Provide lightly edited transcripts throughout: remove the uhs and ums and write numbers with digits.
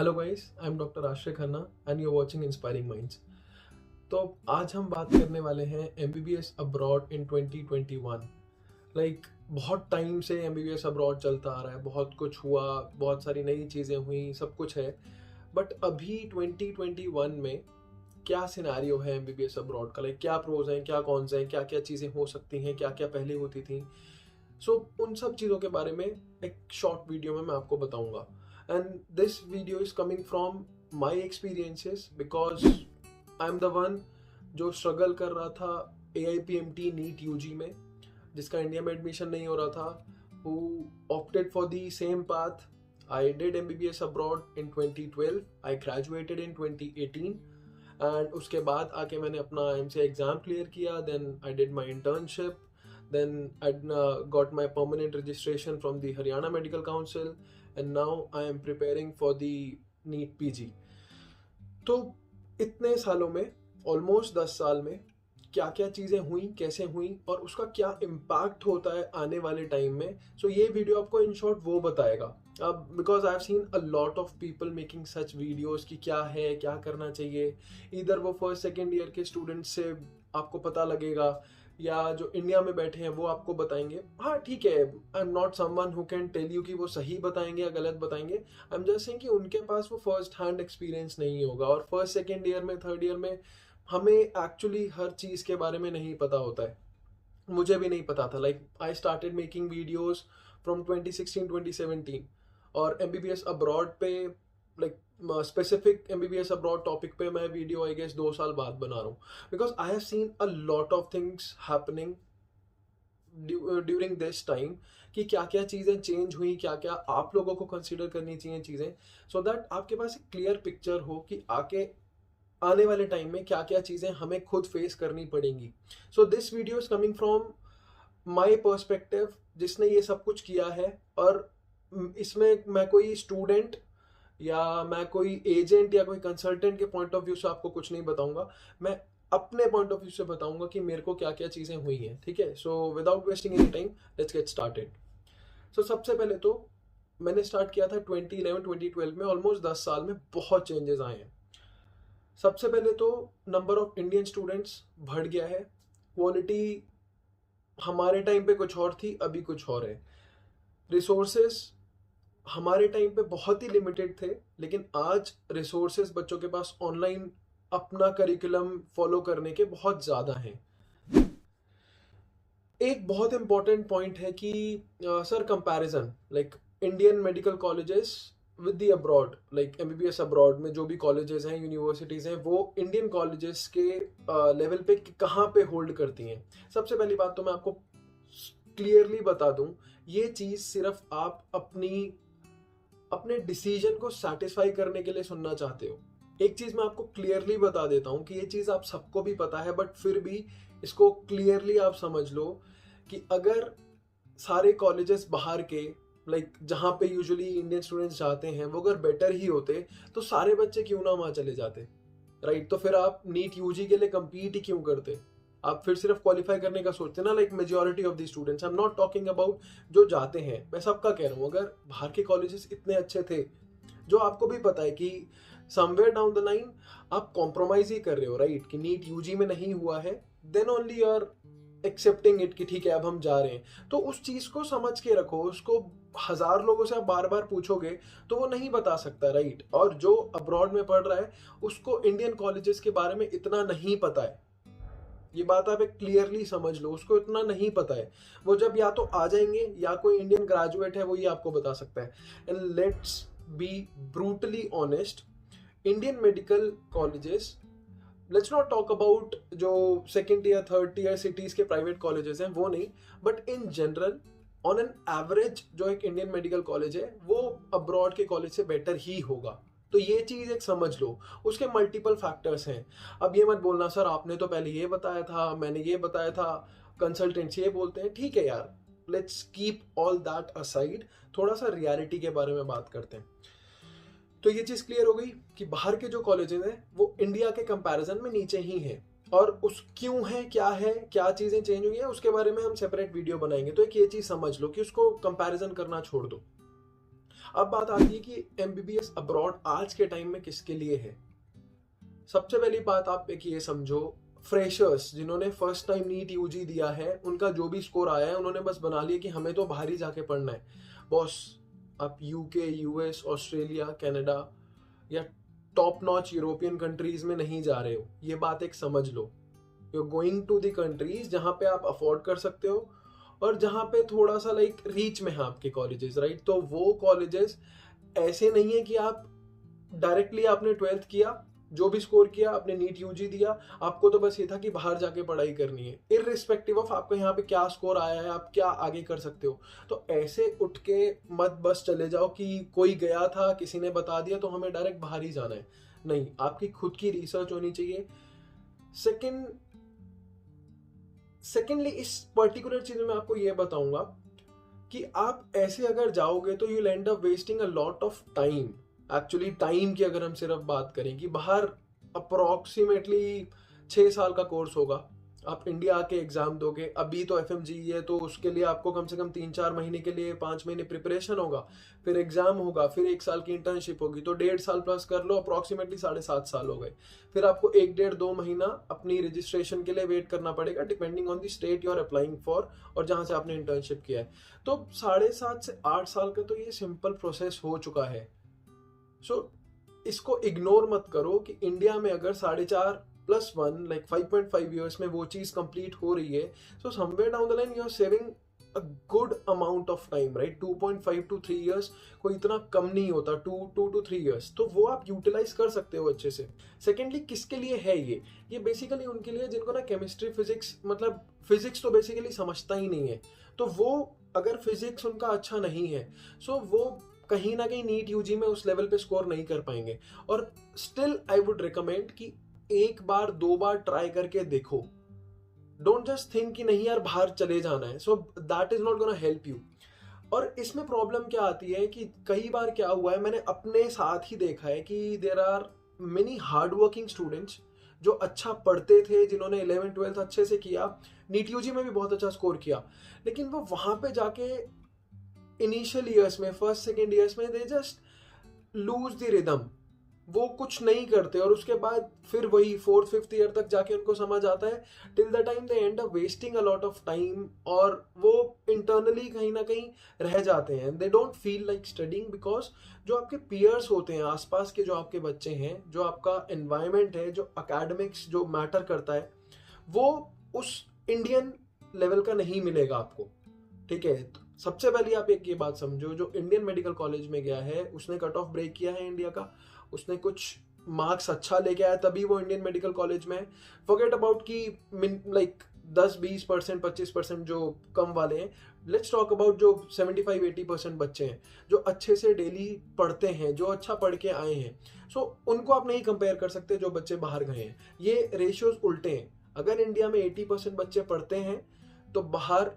Hello guys, I am doctor Ashray Khanna and you are watching inspiring minds. तो आज हम बात करने वाले हैं एमबीबीएस अब्रॉड इन 2021। बहुत टाइम से एमबीबीएस अब्रॉड चलता आ रहा है, बहुत कुछ हुआ, बहुत सारी नई चीज़ें हुई, सब कुछ है। बट अभी 2021 में क्या सिनेरियो है एमबीबीएस अब्रॉड का? क्या प्रोज हैं, क्या कॉन्स हैं, क्या क्या चीज़ें हो सकती हैं, क्या क्या पहले होती थी। उन सब चीज़ों के बारे में एक शॉर्ट वीडियो में मैं आपको बताऊंगा। And this video is coming from my experiences because I am the one जो स्ट्रगल कर रहा था AIPMT नीट यूजी में, जिसका इंडिया में एडमिशन नहीं हो रहा था, who opted for the same path. I did MBBS abroad in 2012. I graduated in 2018. And उसके बाद आके मैंने अपना MCA एग्ज़ाम क्लियर किया, then I did my internship, then I got my permanent registration from the Haryana Medical Council, and now I am preparing for the NEET PG. तो इतने सालों में, ऑलमोस्ट 10 साल में, क्या क्या चीज़ें हुई, कैसे हुई और उसका क्या इम्पैक्ट होता है आने वाले टाइम में। ये वीडियो आपको इन शॉर्ट वो बताएगा। अब because I have seen a lot of people making such videos कि क्या है, क्या करना चाहिए। इधर वो फर्स्ट सेकेंड ईयर के स्टूडेंट्स से आपको पता लगेगा, या जो इंडिया में बैठे हैं वो आपको बताएंगे। हाँ ठीक है, I am not someone who can tell you कि वो सही बताएंगे या गलत बताएंगे। आई एम जस्ट सेइंग कि उनके पास वो फर्स्ट हैंड एक्सपीरियंस नहीं होगा, और फर्स्ट सेकेंड ईयर में, थर्ड ईयर में हमें एक्चुअली हर चीज़ के बारे में नहीं पता होता है। मुझे भी नहीं पता था। I started making videos from 2016-2017, और MBBS अब्रॉड पे स्पेसिफिक MBBS अब्रॉड टॉपिक पे मैं वीडियो आई गेस 2 साल बाद बना रहा हूँ, because I have seen a lot of things happening during this time, कि क्या क्या चीज़ें चेंज हुई, क्या क्या आप लोगों को कंसिडर करनी चाहिए चीज़ें, सो दैट आपके पास एक क्लियर पिक्चर हो कि आने वाले टाइम में क्या क्या चीज़ें हमें खुद फेस करनी पड़ेंगी। This video is coming from my perspective, जिसने ये सब कुछ किया है। और इसमें मैं कोई स्टूडेंट या मैं कोई एजेंट या कोई कंसल्टेंट के पॉइंट ऑफ व्यू से आपको कुछ नहीं बताऊंगा। मैं अपने पॉइंट ऑफ व्यू से बताऊंगा कि मेरे को क्या क्या चीज़ें हुई हैं। ठीक है, without wasting any time, let's get started. सबसे पहले तो मैंने स्टार्ट किया था 2011-2012 में। ऑलमोस्ट 10 साल में बहुत चेंजेस आए हैं। सबसे पहले तो नंबर ऑफ इंडियन स्टूडेंट्स बढ़ गया है। क्वालिटी हमारे टाइम पे कुछ और थी, अभी कुछ और है। रिसोर्सेस हमारे टाइम पे बहुत ही लिमिटेड थे, लेकिन आज रिसोर्सेस बच्चों के पास ऑनलाइन अपना करिकुलम फॉलो करने के बहुत ज़्यादा हैं। एक बहुत इंपॉर्टेंट पॉइंट है कि sir comparison, Indian medical colleges with the abroad, MBBS abroad में जो भी कॉलेजेस हैं, यूनिवर्सिटीज़ हैं, वो इंडियन कॉलेजेस के लेवल पे कहाँ पे होल्ड करती हैं। सबसे पहली बात तो मैं आपको क्लियरली बता दूं, ये चीज़ सिर्फ आप अपने डिसीजन को सेटिस्फाई करने के लिए सुनना चाहते हो। एक चीज़ मैं आपको क्लियरली बता देता हूँ कि ये चीज़ आप सबको भी पता है, बट फिर भी इसको क्लियरली आप समझ लो कि अगर सारे कॉलेजेस बाहर के, जहाँ पे यूजुअली इंडियन स्टूडेंट्स जाते हैं, वो अगर बेटर ही होते तो सारे बच्चे क्यों ना वहाँ चले जाते, राइट? तो फिर आप नीट यूजी के लिए compete ही क्यों करते? आप फिर सिर्फ क्वालिफाई करने का सोचते ना। Majority of the students, I am not talking about जो जाते हैं, मैं सबका कह रहा हूँ। अगर बाहर के कॉलेजेस इतने अच्छे थे, जो आपको भी पता है कि समवेयर डाउन द लाइन आप कॉम्प्रोमाइज ही कर रहे हो, राइट? कि नीट यूजी में नहीं हुआ है, then only you are accepting it कि ठीक है अब हम जा रहे हैं। तो उस चीज को समझ के रखो। उसको 1000 लोगों से आप बार बार पूछोगे तो वो नहीं बता सकता, राइट? और जो अब्रॉड में पढ़ रहा है उसको इंडियन कॉलेजेस के बारे में इतना नहीं पता है। ये बात आप एक क्लियरली समझ लो, उसको इतना नहीं पता है। वो जब या तो आ जाएंगे या कोई इंडियन ग्रेजुएट है वो ये आपको बता सकता है। And let's be brutally honest, Indian medical colleges, let's not talk about जो second year third year cities के प्राइवेट कॉलेजेस हैं, वो नहीं, but in general on an average जो एक इंडियन मेडिकल कॉलेज है वो अब्रॉड के कॉलेज से बेटर ही होगा। तो ये चीज़ एक समझ लो। उसके मल्टीपल फैक्टर्स हैं। अब ये मत बोलना सर आपने तो पहले ये बताया था, मैंने ये बताया था, कंसल्टेंट्स ये बोलते हैं। ठीक है यार, let's keep all that aside, थोड़ा सा रियलिटी के बारे में बात करते हैं। तो ये चीज़ क्लियर हो गई कि बाहर के जो कॉलेजेस हैं वो इंडिया के कंपैरिजन में नीचे ही हैं। और उस क्यों है, क्या चीज़ें चेंज हुई हैं, उसके बारे में हम सेपरेट वीडियो बनाएंगे। तो एक ये चीज़ समझ लो कि उसको कंपैरिजन करना छोड़ दो। अब बात आती है कि एमबीबीएस अब्रॉड आज के टाइम में किसके लिए है। सबसे पहली बात आप एक ये समझो, फ्रेशर्स जिन्होंने फर्स्ट टाइम नीट यूजी दिया है, उनका जो भी स्कोर आया है उन्होंने बस बना लिया कि हमें तो बाहर ही जाके पढ़ना है। बॉस, आप यूके, यूएस, ऑस्ट्रेलिया, कनाडा या टॉप नॉच यूरोपियन कंट्रीज में नहीं जा रहे हो, ये बात एक समझ लो। You are going to the countries जहाँ पे आप अफोर्ड कर सकते हो और जहाँ पे थोड़ा सा लाइक रीच में है आपके कॉलेजेस, राइट। तो वो कॉलेजेस ऐसे नहीं है कि आप डायरेक्टली आपने 12th किया, जो भी स्कोर किया, आपने नीट यूजी दिया, आपको तो बस ये था कि बाहर जाके पढ़ाई करनी है, इररिस्पेक्टिव ऑफ आपको यहाँ पे क्या स्कोर आया है, आप क्या आगे कर सकते हो। तो ऐसे उठ के मत बस चले जाओ कि कोई गया था, किसी ने बता दिया तो हमें डायरेक्ट बाहर ही जाना है। नहीं, आपकी खुद की रिसर्च होनी चाहिए। सेकेंडली इस पर्टिकुलर चीज में मैं आपको ये बताऊंगा कि आप ऐसे अगर जाओगे तो you and up wasting a lot of time. Actually time की अगर हम सिर्फ बात करें कि बाहर अप्रोक्सीमेटली 6 साल का कोर्स होगा, आप इंडिया आके एग्जाम दोगे। अभी तो एफएमजी है तो उसके लिए आपको कम से कम 3-4 महीने के लिए 5 महीने प्रिपरेशन होगा, फिर एग्जाम होगा, फिर 1 साल की इंटर्नशिप होगी, तो 1.5 साल प्लस कर लो, अप्रोक्सीमेटली 7.5 साल हो गए। फिर आपको 1-1.5-2 महीना अपनी रजिस्ट्रेशन के लिए वेट करना पड़ेगा, depending on the state you are applying for और जहां से आपने इंटर्नशिप किया है। तो 7.5 से 8 साल का तो ये सिंपल प्रोसेस हो चुका है। सो इसको इग्नोर मत करो कि इंडिया में अगर 4.5+1 लाइक 5.5 ईयर्स में वो चीज कंप्लीट हो रही है, so somewhere down the line you are saving a good amount of time, right. 2.5 to 3 years कोई इतना कम नहीं होता, 2 to 3 ईयर्स, तो वो आप यूटिलाइज कर सकते हो अच्छे से। सेकेंडली किसके लिए है ये बेसिकली उनके लिए जिनको ना केमिस्ट्री, फिजिक्स, मतलब फिजिक्स तो बेसिकली समझता ही नहीं है, तो वो अगर फिजिक्स उनका अच्छा नहीं है, सो वो कहीं ना कहीं नीट यूजी में उस लेवल पे स्कोर नहीं कर पाएंगे। और स्टिल आई वुड रिकमेंड कि 1 बार 2 बार ट्राई करके देखो। डोंट जस्ट थिंक कि नहीं यार बाहर चले जाना है, सो that is not gonna help you. और इसमें प्रॉब्लम क्या आती है कि कई बार क्या हुआ है, मैंने अपने साथ ही देखा है कि there are many hard working students जो अच्छा पढ़ते थे, जिन्होंने 11th-12th अच्छे से किया, नीट यूजी में भी बहुत अच्छा स्कोर किया, लेकिन वो वहां पे जाके इनिशियल ईयर्स में, फर्स्ट सेकेंड ईयर्स में they just lose the rhythm, वो कुछ नहीं करते और उसके बाद फिर वही 4th-5th ईयर तक जाके उनको समझ आता है, till the time they and up wasting a lot of time और वो इंटरनली कहीं ना कहीं रह जाते हैं। They don't feel like studying because जो आपके पीयर्स होते हैं, आसपास के जो आपके बच्चे हैं, जो आपका एनवायरमेंट है, जो अकेडमिक्स जो मैटर करता है, वो उस इंडियन लेवल का नहीं मिलेगा आपको, ठीक है। तो सबसे पहले आप एक ये बात समझो, जो इंडियन मेडिकल कॉलेज में गया है उसने कट ऑफ ब्रेक किया है इंडिया का, उसने कुछ मार्क्स अच्छा लेके आया तभी वो इंडियन मेडिकल कॉलेज में है। फॉरगेट अबाउट कि लाइक 10-20%, 25% जो कम वाले हैं, लेट्स टॉक अबाउट जो 75-80% बच्चे हैं जो अच्छे से डेली पढ़ते हैं, जो अच्छा पढ़ के आए हैं, सो उनको आप नहीं कंपेयर कर सकते जो बच्चे बाहर गए हैं। ये रेशियोज उल्टे हैं। अगर इंडिया में 80% बच्चे पढ़ते हैं तो बाहर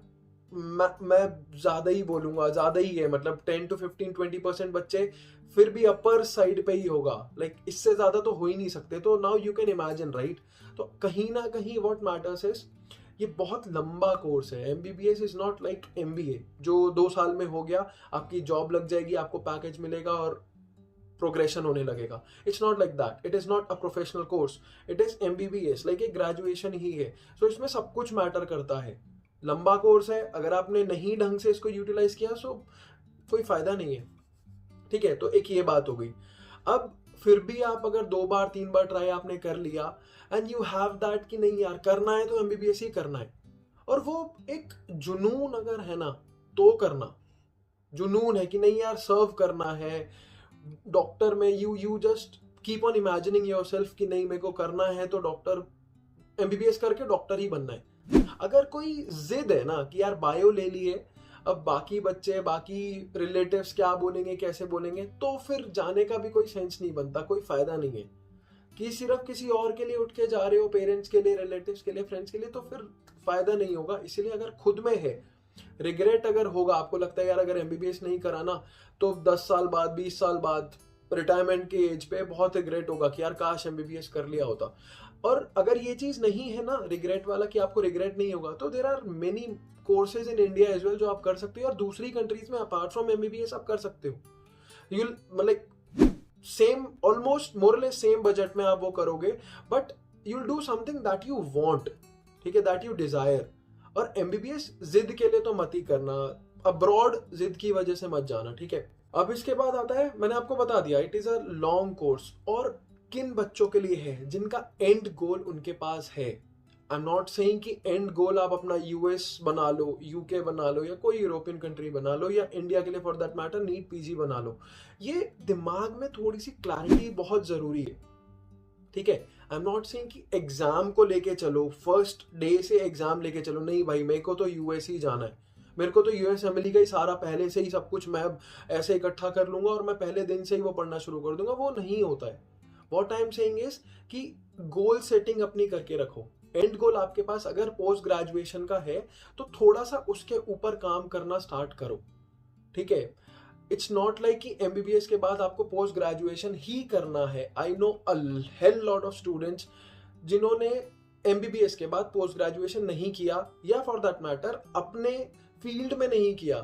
मैं ज्यादा ही बोलूंगा, ज्यादा ही है, मतलब 10 to 15-20% बच्चे फिर भी अपर साइड पे ही होगा, लाइक इससे ज्यादा तो हो ही नहीं सकते। तो now you can imagine, right. तो कहीं ना कहीं व्हाट मैटर्स इज ये बहुत लंबा कोर्स है। MBBS is not like MBA जो 2 साल में हो गया, आपकी जॉब लग जाएगी, आपको पैकेज मिलेगा और प्रोग्रेशन होने लगेगा। It's not like that, it is not a professional course, it is MBBS, like एक ग्रेजुएशन ही है। सो इसमें सब कुछ मैटर करता है। लंबा कोर्स है, अगर आपने नहीं ढंग से इसको यूटिलाइज किया सो कोई फायदा नहीं है, ठीक है। तो एक ये बात हो गई। अब फिर भी आप अगर 2 बार 3 बार ट्राई आपने कर लिया एंड यू हैव दैट कि नहीं यार करना है तो एमबीबीएस ही करना है, और वो एक जुनून अगर है ना तो करना, जुनून है कि नहीं यार सर्व करना है डॉक्टर में, you just keep on imagining yourself कि नहीं मेरे को करना है तो डॉक्टर, एमबीबीएस करके डॉक्टर ही बनना है। अगर कोई जिद है ना कि यार बायो ले लिए, अब बाकी बच्चे, बाकी रिलेटिव्स क्या बोलेंगे, कैसे बोलेंगे, तो फिर जाने का भी कोई सेंस नहीं बनता, कोई फायदा नहीं है। कि सिर्फ किसी और के लिए उठ के जा रहे हो, पेरेंट्स के लिए, रिलेटिव्स के लिए, फ्रेंड्स के लिए, तो फिर फायदा नहीं होगा। इसीलिए अगर खुद में है रिग्रेट, अगर होगा, आपको लगता है यार अगर एमबीबीएस नहीं कराना तो 10 साल बाद, 20 साल बाद, रिटायरमेंट के एज पे बहुत रिग्रेट होगा कि यार काश एमबीबीएस कर लिया होता। और अगर ये चीज नहीं है ना रिग्रेट वाला कि आपको रिग्रेट नहीं होगा, तो there are many courses in India as well जो आप कर सकते हो और दूसरी कंट्रीज में अपार्ट फ्रॉम एमबीबीएस आप कर सकते हो। यू मतलब सेम ऑलमोस्ट मोरलेस सेम बजट में आप वो करोगे, but you will do something that you want, ठीक है, दैट यू डिजायर। और एमबीबीएस जिद के लिए तो मत ही करना, अब्रॉड जिद की वजह से मत जाना, ठीक है। अब इसके बाद आता है, मैंने आपको बता दिया, it is a long course. और किन बच्चों के लिए है जिनका एंड गोल उनके पास है। आई एम नॉट सेइंग कि एंड गोल आप अपना यूएस बना लो, यूके बना लो, या कोई यूरोपियन कंट्री बना लो, या इंडिया के लिए for that matter NEET PG बना लो। ये दिमाग में थोड़ी सी क्लैरिटी बहुत जरूरी है, ठीक है। आई एम नॉट सेइंग कि एग्जाम को लेके चलो, फर्स्ट डे से एग्जाम लेके चलो, नहीं भाई मेरे को तो यूएस ही जाना है, मेरे को तो यूएस एमएलई का ही सारा पहले से ही सब कुछ मैं ऐसे इकट्ठा कर लूंगा और मैं पहले दिन से ही वो पढ़ना शुरू कर दूंगा। वो नहीं होता है। What I am saying is कि गोल सेटिंग अपनी करके रखो। एंड गोल आपके पास अगर पोस्ट ग्रेजुएशन का है तो थोड़ा सा उसके ऊपर काम करना स्टार्ट करो, ठीक है। इट्स नॉट लाइक कि एमबीबीएस के बाद आपको पोस्ट ग्रेजुएशन ही करना है। I know a hell lot of students जिन्होंने एमबीबीएस के बाद पोस्ट ग्रेजुएशन नहीं किया, या फॉर दैट मैटर अपने फील्ड में नहीं किया।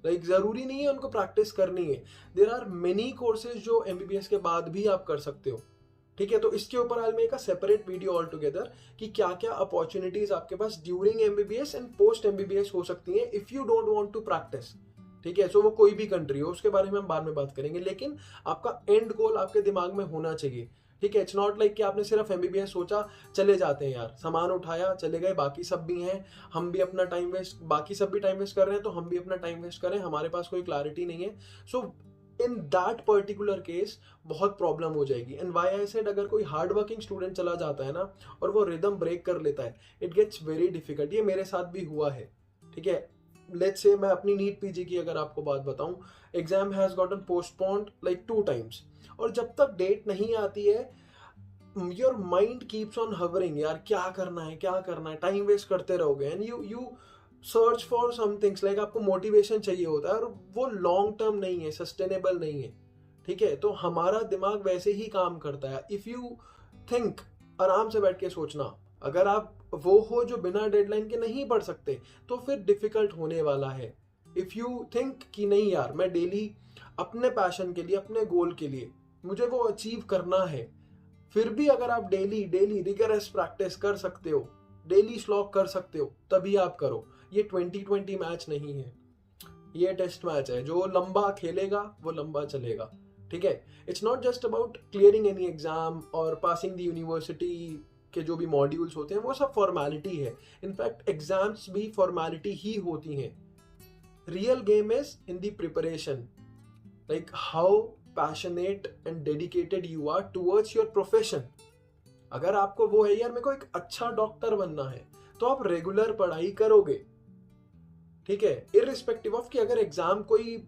लाइक जरूरी नहीं है उनको प्रैक्टिस करनी है। देयर आर मेनी कोर्सेज जो एमबीबीएस के बाद भी आप कर सकते हो, ठीक है। तो इसके ऊपर I make a separate video all together कि क्या क्या अपॉर्चुनिटीज आपके पास during MBBS and post MBBS हो सकती हैं if you don't want to practise, ठीक है। सो वो कोई भी कंट्री हो, उसके बारे में हम बाद में बात करेंगे, लेकिन आपका एंड गोल आपके दिमाग में होना चाहिए, ठीक है। इट्स नॉट लाइक कि आपने सिर्फ एमबीबीएस सोचा चले जाते हैं यार, सामान उठाया चले गए, बाकी सब भी हैं, हम भी अपना टाइम वेस्ट, बाकी सब भी टाइम वेस्ट कर रहे हैं तो हम भी अपना टाइम वेस्ट करें, हमारे पास कोई क्लैरिटी नहीं है। सो इन दैट पर्टिकुलर केस बहुत प्रॉब्लम हो जाएगी। एंड वाई आई सेड, अगर कोई हार्ड वर्किंग स्टूडेंट चला जाता है ना और वो रिदम ब्रेक कर लेता है, इट गेट्स वेरी डिफिकल्ट। ये मेरे साथ भी हुआ है, ठीक है। लेट्स से मैं अपनी नीट पीजी की अगर आपको बात बताऊं, exam has gotten postponed like 2 times, और जब तक डेट नहीं आती है your mind keeps on hovering, यार क्या करना है क्या करना है, टाइम वेस्ट करते रहोगे। And you search for some things, like आपको मोटिवेशन चाहिए होता है, और वो लॉन्ग टर्म नहीं है, सस्टेनेबल नहीं है, ठीक है। तो हमारा दिमाग वैसे ही काम करता है। इफ यू थिंक, आराम से बैठ के सोचना, अगर आप वो हो जो बिना डेडलाइन के नहीं पढ़ सकते तो फिर डिफिकल्ट होने वाला है। इफ यू थिंक कि नहीं यार मैं डेली अपने पैशन के लिए, अपने गोल के लिए मुझे वो अचीव करना है, फिर भी अगर आप डेली डेली रिगरस प्रैक्टिस कर सकते हो, डेली स्लॉग कर सकते हो, तभी आप करो। ये 2020 मैच नहीं है, ये टेस्ट मैच है। जो लंबा खेलेगा वो लंबा चलेगा, ठीक है। It's not just about clearing any exam और पासिंग द यूनिवर्सिटी के जो भी मॉड्यूल्स होते हैं वो सब फॉर्मेलिटी है। इनफैक्ट एग्जाम्स भी फॉर्मेलिटी ही होती हैं। Real game is in the preparation, like how passionate and dedicated you are towards your profession. अगर आपको वो है यार मेरे को एक अच्छा डॉक्टर बनना है, तो आप रेगुलर पढ़ाई करोगे, ठीक है। इररिस्पेक्टिव ऑफ कि अगर एग्जाम कोई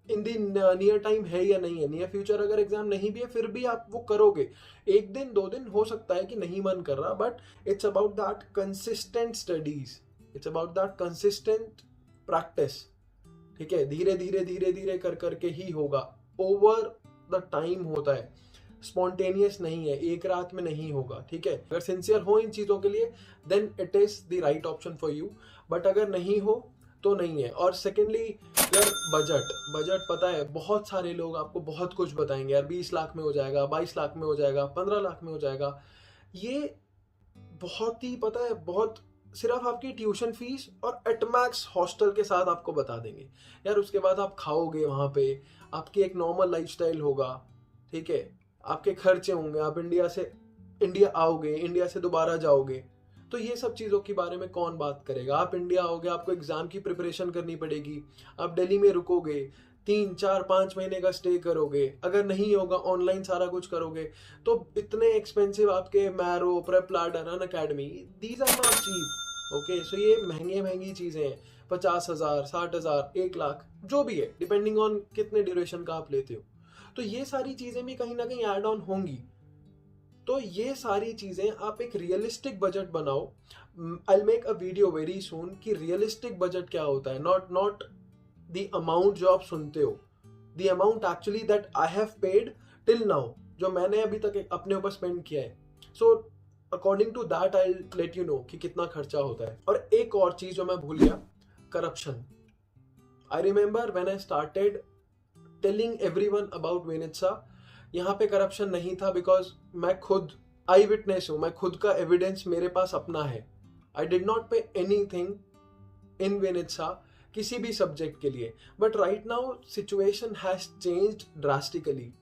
इन दी नियर टाइम है या नहीं है, नियर फ्यूचर अगर एग्जाम नहीं भी है फिर भी आप वो करोगे। 1 दिन 2 दिन हो सकता है कि नहीं मन कर रहा, but it's about that consistent studies, it's about that consistent practice, ठीक है। धीरे धीरे धीरे धीरे कर करके ही होगा, ओवर द टाइम होता है, स्पॉन्टेनियस नहीं है, एक रात में नहीं होगा, ठीक है। अगर सिंसियर हो इन चीजों के लिए then it is the right option for you, but अगर नहीं हो तो नहीं है। और सेकेंडली यार बजट पता है बहुत सारे लोग आपको बहुत कुछ बताएंगे, यार 20 लाख में हो जाएगा, 22 लाख में हो जाएगा, 15 लाख में हो जाएगा। ये बहुत ही पता है, बहुत सिर्फ आपकी ट्यूशन फीस और एटमैक्स हॉस्टल के साथ आपको बता देंगे यार। उसके बाद आप खाओगे वहाँ पे, आपकी एक नॉर्मल लाइफस्टाइल होगा, ठीक है। आपके खर्चे होंगे, आप इंडिया आओगे, इंडिया से दोबारा जाओगे, तो ये सब चीज़ों के बारे में कौन बात करेगा। आप इंडिया आओगे, आपको एग्जाम की प्रिपरेशन करनी पड़ेगी, आप दिल्ली में रुकोगे, 3 4 5 महीने का स्टे करोगे, अगर नहीं होगा ऑनलाइन सारा कुछ करोगे, तो इतने एक्सपेंसिव आपके Marrow, PrepLadder, Unacademy, these are not cheap, okay. So ये महंगी चीज़ें हैं, 50,000 60,000 1 लाख जो भी है, डिपेंडिंग ऑन कितने ड्यूरेशन का आप लेते हो। तो ये सारी चीज़ें भी कहीं ना कहीं ऐड ऑन होंगी। तो ये सारी चीजें आप एक रियलिस्टिक बजट बनाओ। I will make a video very soon कि रियलिस्टिक बजट क्या होता है, नॉट द अमाउंट जो आप सुनते हो, the amount actually that I have paid till now, जो मैंने अभी तक अपने ऊपर स्पेंड किया है। So according to that I will let you know कि कितना खर्चा होता है। और एक और चीज जो मैं भूल गया, corruption. I remember when I started telling everyone about Vinnytsia. यहाँ पे करप्शन नहीं था बिकॉज मैं खुद आई विटनेस हूँ, मैं खुद का एविडेंस मेरे पास अपना है। I did not pay anything in Vinnytsia किसी भी सब्जेक्ट के लिए, but right now situation has changed drastically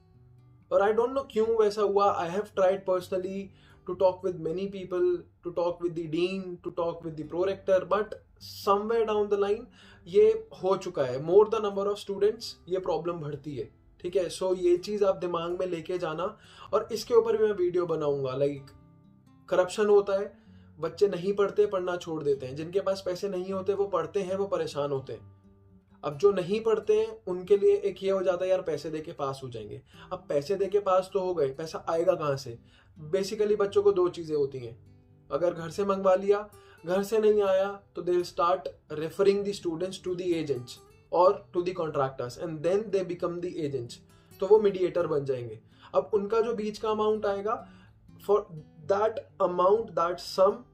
और आई डोंट नो क्यों वैसा हुआ। I have tried personally to talk with many people, to talk with the dean, to talk with the prorector, but somewhere down the line ये हो चुका है। More the number of students ये problem बढ़ती है, ठीक है। सो ये चीज आप दिमाग में लेके जाना और इसके ऊपर भी मैं वीडियो बनाऊंगा। लाइक करप्शन होता है, बच्चे नहीं पढ़ते, पढ़ना छोड़ देते हैं। जिनके पास पैसे नहीं होते वो पढ़ते हैं, वो परेशान होते हैं। अब जो नहीं पढ़ते हैं उनके लिए एक ये हो जाता है यार पैसे देके पास हो जाएंगे। अब पैसे देके पास तो हो गए, पैसा आएगा कहाँ से? बेसिकली बच्चों को दो चीजें होती हैं, अगर घर से मंगवा लिया, घर से नहीं आया तो they will start referring the students to the agents और to the contractors and then they become the agents. तो वो मीडिएटर बन जाएंगे। अब उनका जो बीच का अमाउंट आएगा, for that amount, that sum,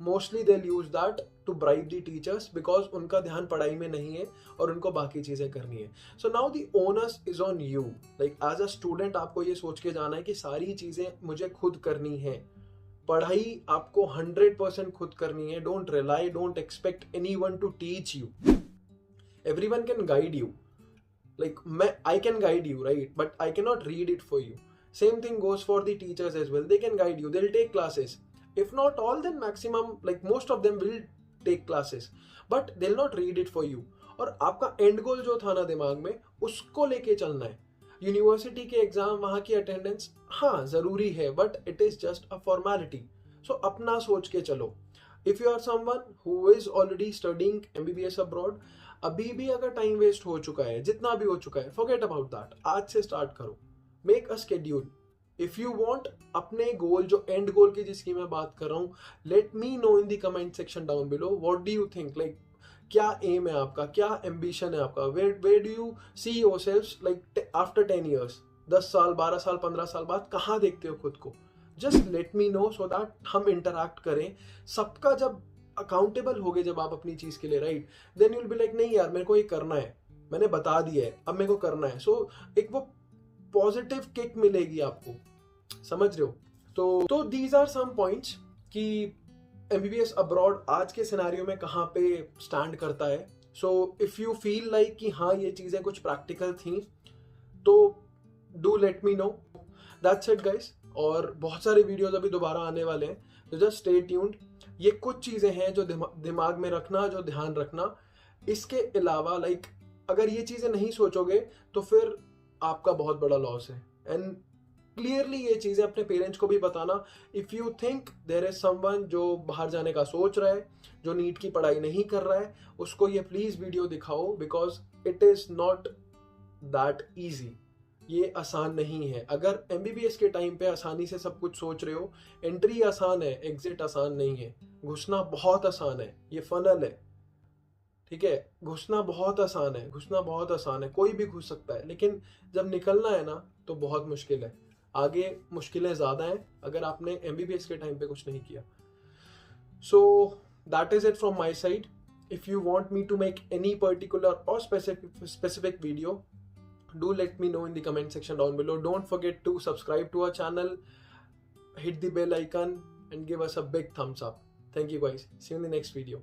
mostly they use that to bribe the teachers because उनका ध्यान पढ़ाई में नहीं है और उनको बाकी चीजें करनी है। So now the onus is on you. Like as a student आपको ये सोच के जाना है कि सारी चीजें मुझे खुद करनी है। पढ़ाई आपको 100% खुद करनी है। Don't rely, don't expect anyone to teach you. Everyone can guide you, like I can guide you, right, but I cannot read it for you. Same thing goes for the teachers as well. They can guide you, they'll take classes, if not all then maximum, like most of them will take classes, but they'll not read it for you. और आपका and गोल जो था ना दिमाग में, उसको लेके चलना है। यूनिवर्सिटी के एग्जाम, वहां की अटेंडेंस हाँ जरूरी है, but it is just a formality. So अपना सोच के चलो। If you are someone who is already studying MBBS abroad, अभी भी अगर टाइम वेस्ट हो चुका है, जितना भी हो चुका है, फॉरगेट अबाउट दैट। आज से स्टार्ट करो, make a schedule. If you want अपने गोल, जो एंड गोल की जिसकी मैं बात कर रहा हूँ, let me know in the comment section down below. What do you think, like क्या एम है आपका, क्या एम्बिशन है आपका? Where do you see yourselves like after 10 years? 10 साल, 12 साल, 15 साल बाद कहाँ देखते हो खुद को? Just let me no so that हम इंटरैक्ट करें। सबका जब अकाउंटेबल हो गए जब आप अपनी चीज के लिए, right, then you will be like नहीं यार मेरे को ये करना है, मैंने बता दिया है, अब मेरे को करना है। सो एक वो पॉजिटिव किक मिलेगी आपको, समझ रहे हो? तो दीज आर सम पॉइंट्स कि MBBS अब्रॉड आज के सिनेरियो में कहाँ पे स्टैंड करता है। So if you feel like कि हाँ ये चीजें कुछ प्रैक्टिकल थी तो do let me no. That's it guys. और बहुत सारे वीडियोस अभी दोबारा आने वाले हैं, तो जस्ट स्टे ट्यून्ड। ये कुछ चीजें हैं जो दिमाग में रखना, जो ध्यान रखना। इसके अलावा लाइक अगर ये चीजें नहीं सोचोगे तो फिर आपका बहुत बड़ा लॉस है। एंड क्लियरली ये चीजें अपने पेरेंट्स को भी बताना। If you think there is someone जो बाहर जाने का सोच रहा है, जो नीट की पढ़ाई नहीं कर रहा है, उसको ये प्लीज वीडियो दिखाओ, because it is not that easy. ये आसान नहीं है। अगर MBBS के टाइम पे आसानी से सब कुछ सोच रहे हो, एंट्री आसान है, एग्जिट आसान नहीं है। घुसना बहुत आसान है, ये फनल है, ठीक है। घुसना बहुत आसान है, घुसना बहुत आसान है, कोई भी घुस सकता है, लेकिन जब निकलना है ना तो बहुत मुश्किल है। आगे मुश्किलें ज्यादा हैं अगर आपने MBBS के टाइम पे कुछ नहीं किया। So that is it from my side. If you want me to make any particular और specific video, do let me know in the comment section down below. Don't forget to subscribe to our channel, hit the bell icon and give us a big thumbs up. Thank you guys. See you in the next video.